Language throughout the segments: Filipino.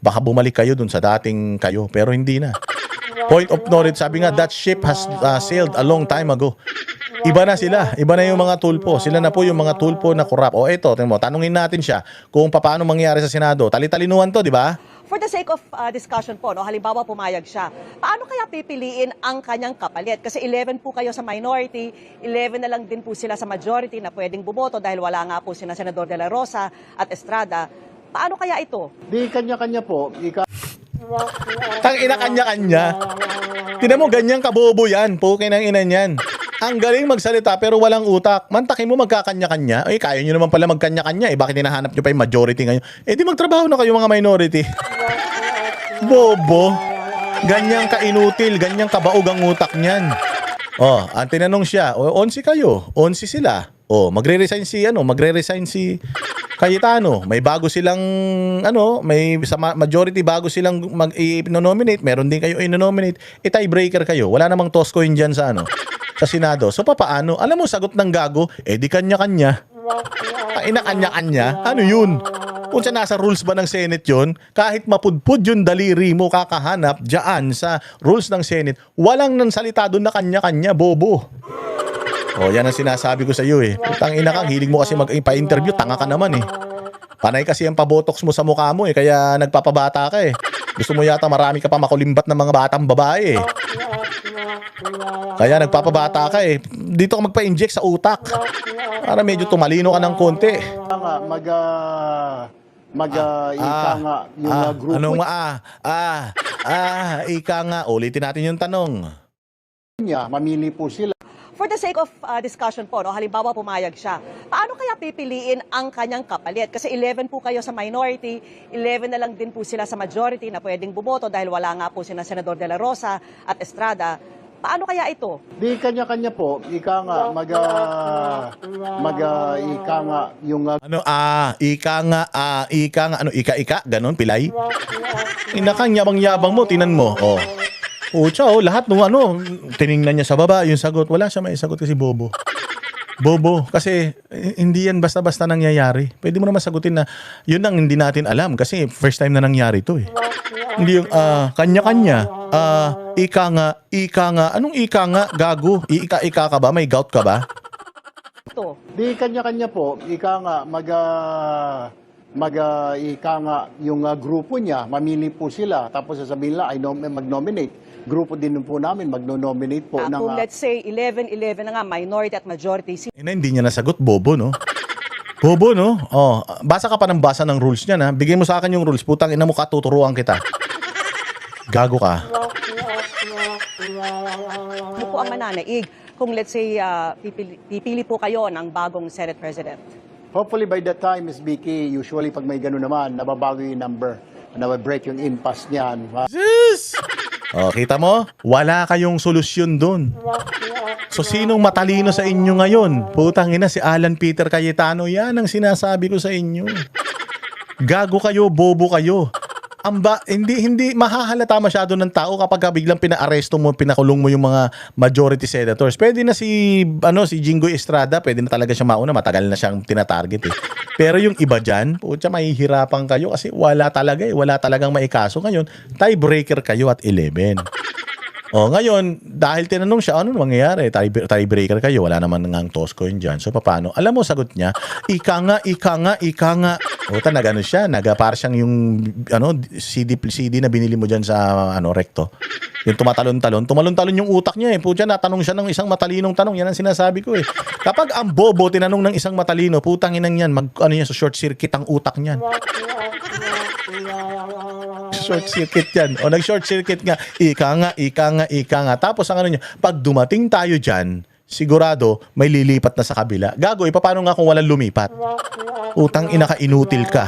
baka bumalik kayo dun sa dating kayo, pero hindi na. Point of no return, sabi nga, that ship has sailed a long time ago. Iba na sila, iba na yung mga tulpo. Sila na po yung mga tulpo na corrupt. O eto, tingnan mo, tanungin natin siya kung paano mangyayari sa Senado. Tali-talinuhan to, di ba? For the sake of discussion po, no, halimbawa pumayag siya, paano kaya pipiliin ang kanyang kapalit? Kasi 11 po kayo sa minority, 11 na lang din po sila sa majority na pwedeng bumoto dahil wala nga po sina Senador De La Rosa at Estrada. Paano kaya ito? Di kanya-kanya po. Tang ina kanya-kanya. Tinan mo, ganyang kabobo yan. Pukin ang ina niyan. Ang galing magsalita pero walang utak. Mantakin mo magkakanya-kanya. Ay, kaya nyo naman pala magkanya-kanya. Bakit hinahanap nyo pa yung majority ngayon? Di magtrabaho na kayo mga minority. Bobo. Ganyang kainutil, ganyang kabaog ang utak niyan. Ang tinanong siya, 11 kayo, 11 sila. Magre-resign si Cayetano. May bago silang may sa majority bago silang mag-i-nominate, meron din kayo i-nominate. Tiebreaker kayo. Wala namang tosko yun diyan sa sa Senado. So papaano? Alam mo sagot ng gago, di kanya-kanya. Kanya-kanya. Ano yun? Kung sa nasa rules ba ng Senate yun, kahit mapudpud yung daliri mo kakahanap dyan sa rules ng Senate, walang nansalita doon na kanya-kanya, bobo. Yan ang sinasabi ko sa iyo eh. Putang ina kang, hilig mo kasi pa-interview, tanga ka naman eh. Panay kasi ang pabotox mo sa mukha mo eh, kaya nagpapabata ka eh. Gusto mo yata marami ka pa makulimbat ng mga batang babae eh. Kaya nagpapabata ka eh. Dito ka magpa-inject sa utak. Para medyo tumalino ka ng konti. Ika nga yung grupo anong ika nga. Ulitin natin yung tanong. niya, mamili po sila. For the sake of discussion po, no, halimbawa pumayag siya, paano kaya pipiliin ang kanyang kapalit? Kasi 11 po kayo sa minority, 11 na lang din po sila sa majority na pwedeng bumoto dahil wala nga po sina Senador De La Rosa at Estrada. Paano kaya ito? Di kanya-kanya po. Ika nga, ika nga yung ika, ganun, pilay. Inakang yabang-yabang mo, tinan mo. Lahat nung tiningnan niya sa baba, yung sagot, wala siya may sagot kasi bobo. Bobo, kasi hindi yan basta-basta nangyayari. Pwede mo naman sagutin na yun ang hindi natin alam kasi first time na nangyari ito eh. Hindi yung kanya-kanya, ika nga, anong ika nga, gago? Ika ka ba? May gout ka ba? Ito. Di kanya-kanya po. Ika nga, ika nga yung grupo niya, mamili po sila. Tapos sasabihin nila, mag-nominate. Grupo din po namin, mag-nominate po. Kung let's say 11 na nga, minority at majority. Hindi niya nasagot, bobo, no? Bobo, no? Basa ka pa ng basa ng rules niya, na. Bigay mo sa akin yung rules, putang ina mo ka, tuturuan kita. Gago ka. Ano po ang mananaig kung let's say pipili po kayo ng bagong Senate President? Hopefully by that time, Ms. Vicky, usually pag may gano'n naman, nababago yung number. Nababreak yung impasse niyan. Sis! Kita mo? Wala kayong solusyon doon. So, sinong matalino sa inyo ngayon? Putang ina, si Alan Peter Cayetano. Yan ang sinasabi ko sa inyo. Gago kayo, bobo kayo. Hindi mahahalata masyado ng tao kapag biglang pinaaresto mo, pinakulong mo yung mga majority senators. Pwede na si Jinggoy Estrada, pwede na talaga siya mauna, matagal na siyang tinatarget eh. Pero yung iba dyan, mahihirapan kayo kasi wala talagang maikaso. Ngayon, tiebreaker kayo at 11. Ngayon, dahil tinanong siya, ano mangyayari? Tiebreaker kayo, wala naman ngang tosko yun dyan. So, paano? Alam mo, sagot niya, ika nga. Nagano siya, nagapar siyang yung CD na binili mo dyan sa recto. Yung tumalon-talon yung utak niya eh. Natanong siya ng isang matalinong tanong. Yan ang sinasabi ko eh. Kapag ang bobo tinanong ng isang matalino, putang inang yan, sa short circuit ang utak niyan. Short circuit yan. Nag-short circuit nga. Ika nga. Tapos ang niya, pag dumating tayo dyan, sigurado may lilipat na sa kabila. Gago, paano nga kung walang lumipat? Utang ina ka, inutil ka.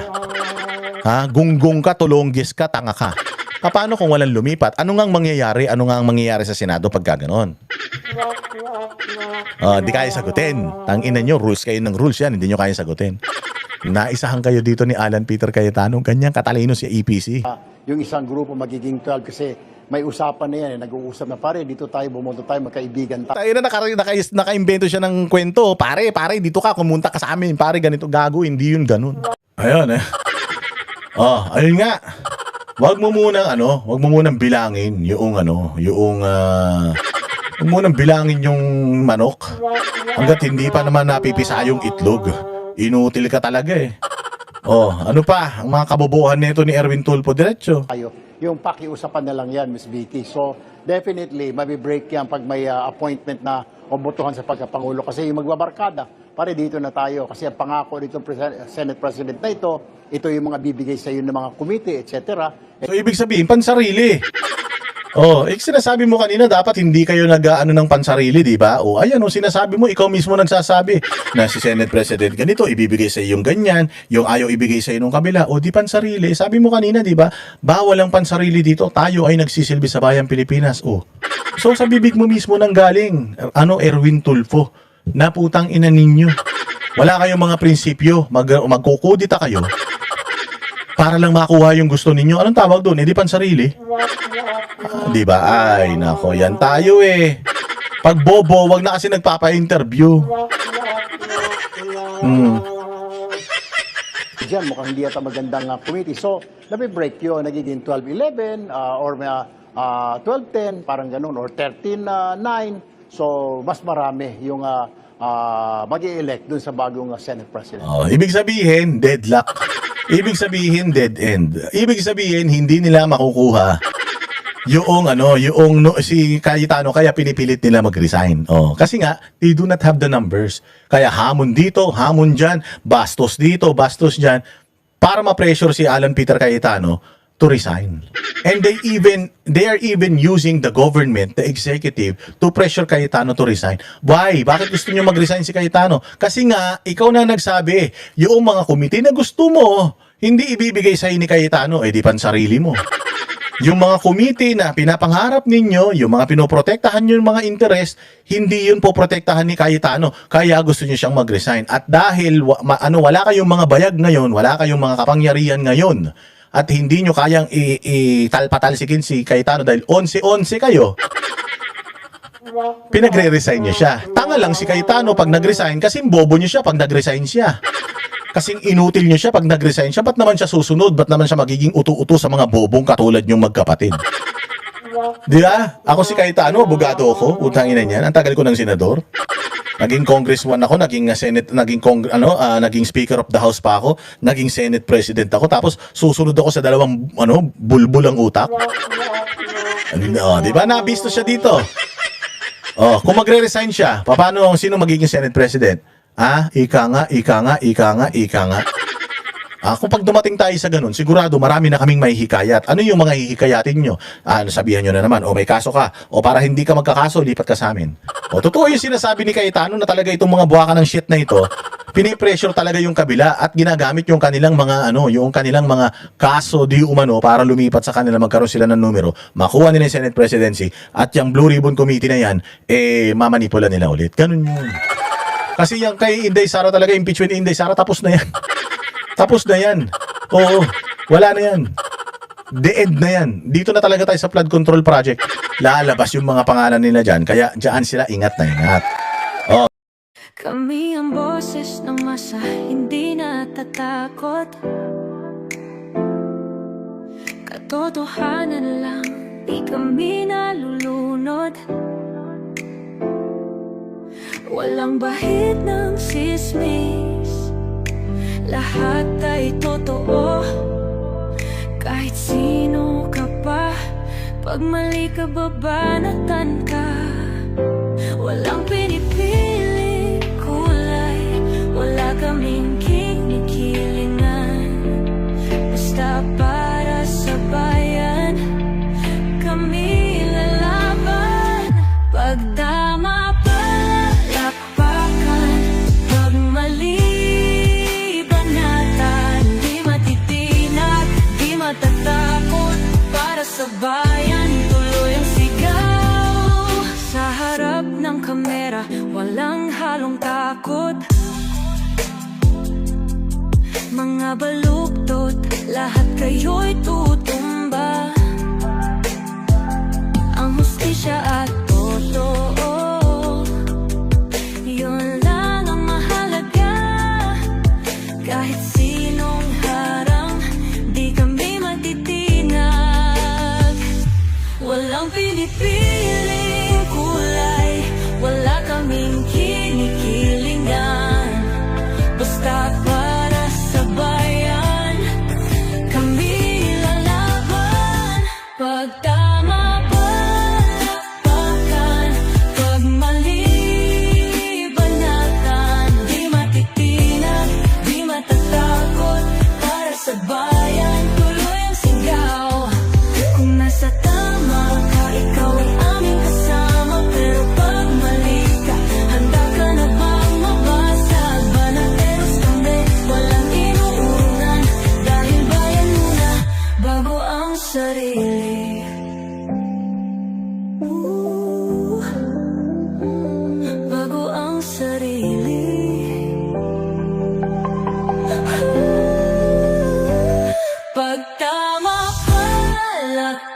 Gunggong ka, tulonggis ka, tanga ka. Paano kung walang lumipat? Ano nga ang mangyayari sa Senado pag gano'n? Di kaya sagutin. Tangina nyo, rules kayo ng rules yan. Hindi nyo kaya sagutin. Naisahan kayo dito ni Alan Peter Cayetano. Ganyan katalino si EPC. Yung isang grupo magiging 12 kasi may usapan na yan. Nag-uusap na, pare, dito tayo, bumunta tayo, magkaibigan tayo. Tayo na naka-invento siya ng kwento. Pare, dito ka, kumunta ka sa amin. Pare, ganito, gago, hindi yun ganun. Ayun eh. Ayun nga. wag mo munang bilangin yung wag mo munang bilangin yung manok hanggat hindi pa naman napipisa yung itlog. Inutil ka talaga eh. Oh, ano pa? Ang mga kabobohan nito ni Erwin Tulfo diretso. Tayo. Yung pakiusapan na lang yan, Ms. Vicky. So, definitely, mabibreak yan pag may appointment na o botohan sa pagkapangulo. Kasi yung magbabarkada, pare dito na tayo. Kasi ang pangako nitong Senate President na ito yung mga bibigay sa iyo ng mga committee, etc. So, ibig sabihin, pansarili. Oh, sinasabi mo kanina, dapat hindi kayo nag-ano ng pansarili, di ba? O, ayan, sinasabi mo, ikaw mismo nagsasabi na si Senate President ganito, ibibigay sa iyo yung ganyan, yung ayaw ibigay sa iyo nung kabila. O, di pansarili. Sabi mo kanina, di ba? Bawal ang pansarili dito. Tayo ay nagsisilbi sa bayang Pilipinas. O, so sa bibig mo mismo nang galing, Erwin Tulfo, na putang ina ninyo. Wala kayong mga prinsipyo, magkukudita kayo para lang makuha yung gusto ninyo. Anong tawag doon? Di pansarili? Di ba? Ay, nako, yan tayo eh. Pag bobo, wag na kasi nagpapa-interview. Diyan, mukhang hindi yata magandang committee. So, break yun. Nagiging 12-11 or 12-10, parang ganun, or 13-9. So, mas marami yung mag-i-elect dun sa bagong Senate President. Oh, ibig sabihin, deadlock. Ibig sabihin, dead end. Ibig sabihin, hindi nila makukuha si Cayetano, kaya pinipilit nila mag-resign. Oh, kasi nga, they do not have the numbers. Kaya hamon dito, hamon dyan, bastos dito, bastos dyan, para ma-pressure si Alan Peter Cayetano to resign. And they are even using the government, the executive, to pressure Cayetano to resign. Why? Bakit gusto niyo mag-resign si Cayetano? Kasi nga, ikaw na nagsabi, yung mga committee na gusto mo, hindi ibibigay sa ni Cayetano, di pansarili mo. Yung mga committee na pinapangarap ninyo, yung mga pinoprotektahan nyo yung mga interest, hindi yun po protektahan ni Cayetano. Kaya gusto nyo siyang mag-resign. At dahil wala kayong mga bayag ngayon, wala kayong mga kapangyarihan ngayon, at hindi nyo kayang italpatalsikin si Cayetano dahil 11-11 kayo, pinagre-resign nyo siya. Tanga lang si Cayetano pag nag-resign kasi bobo nyo siya pag nag-resign siya. Kasing inutil nyo siya pag nag-resign siya, ba't naman siya susunod? Ba't naman siya magiging uto-uto sa mga bobong katulad nyong magkapatid? Di ba? Ako si Cayetano, abogado ako, utangin na niyan. Ang tagal ko ng senador. Naging congressman ako, naging speaker of the house pa ako, naging senate president ako, tapos susunod ako sa dalawang bulbul ang utak. Di ba? Nabisto siya dito. Oh, kung magre-resign siya, sino magiging senate president? Ika nga. Kung pag dumating tayo sa ganun, sigurado marami na kaming mahihikayat. Ano yung mga hihikayatin nyo? Sabihan nyo na naman, may kaso ka. O para hindi ka magkakaso, lipat ka sa amin. O totoo yung sinasabi ni Cayetano na talaga itong mga buwaka ng shit na ito, pinipressure talaga yung kabila at ginagamit yung kanilang mga kaso di umano para lumipat sa kanila, magkaroon sila ng numero, makuha nila yung Senate presidency at yung Blue Ribbon Committee na yan, mamanipula nila ulit. Ganun yun. Kasi yung kay Inday Sara talaga, impeachment ni Inday Sara, tapos na yan. Tapos na yan. Oo, wala na yan. The end na yan. Dito na talaga tayo sa flood control project. Lalabas yung mga pangalan nila dyan. Kaya dyan sila ingat na ingat. Oh. Kami ang boses ng masa, hindi natatakot. Katotohanan lang, di kami nalulunod. Walang bahid ng sismis, lahat ay totoo. Kahit sino ka pa, pag mali ka babanatan ka. Walang pinipili kulay, wala kaming kinikilingan. Basta para sa bayan, kami lalaban. Pagtama palakpakan, pag mali banatan. Di matitinag, di matatakot, para sa bayan tuloy ang sigaw. Sa harap ng kamera, walang halong takot. Mga baluktot, lahat kayo'y tutumba. Ang hustisya at totoo, yun lang ang mahalaga. Kahit sinong harang, di kami matitinag. piling kulay, wala kaming kinikilingan. Basta para sa bayan, kami lalaban. Pag tama palakpakan, pag mali banatan. Di matitinag, di matatakot, para sa bayan tuloy ang sigaw. Kung nasa tama ka, ikaw ay aming kasama. Pero pag mali ka, handa ka na bang mabasag? Banateros kami, walang inuunan. Dahil bayan muna, bago ang sarili. Bago ang sarili. Pag tama palak